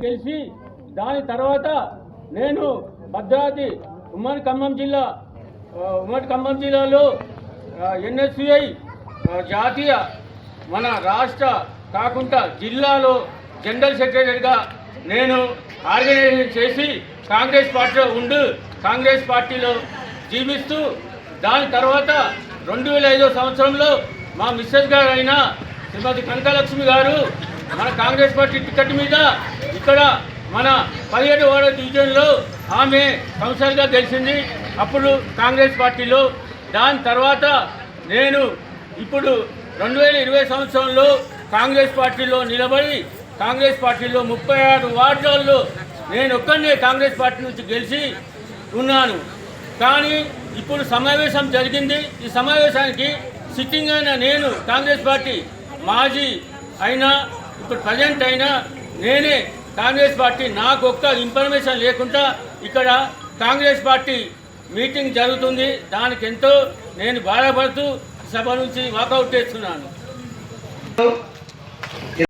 గెలిచి దాని తర్వాత నేను భద్రాద్రి ఉమ్మడి ఖమ్మం జిల్లాలో ఎన్ఎస్యుఐ జాతీయ మన రాష్ట్ర కాకుండా జిల్లాలో జనరల్ సెక్రటరీగా నేను ఆర్గనైజేషన్ చేసి కాంగ్రెస్ పార్టీలో జీవిస్తూ దాని తర్వాత 2005 సంవత్సరంలో మా మిస్సెస్ గారు అయిన శ్రీమతి కనకలక్ష్మి గారు మన కాంగ్రెస్ పార్టీ టికెట్ మీద ఇక్కడ మన 17వ వార్డు డివిజన్లో ఆమె కౌన్సిలర్గా గెలిచింది. అప్పుడు కాంగ్రెస్ పార్టీలో దాని తర్వాత నేను ఇప్పుడు 2020 సంవత్సరంలో కాంగ్రెస్ పార్టీలో నిలబడి కాంగ్రెస్ పార్టీలో 36 వార్డులలో నేను ఒక్కనే కాంగ్రెస్ పార్టీ నుంచి గెలిచి ఉన్నాను. కానీ ఇప్పుడు సమావేశం జరిగింది. ఈ సమావేశానికి సిట్టింగ్ అయిన నేను కాంగ్రెస్ పార్టీ మాజీ అయినా ఇప్పుడు ప్రజెంట్ అయినా నేనే కాంగ్రెస్ పార్టీ నాకు ఒక్క ఇన్ఫర్మేషన్ లేకుండా ఇక్కడ కాంగ్రెస్ పార్టీ మీటింగ్ జరుగుతుంది. దానికి ఎంతో నేను బాధపడుతూ సభ నుంచి వాకౌట్ చేస్తున్నాను.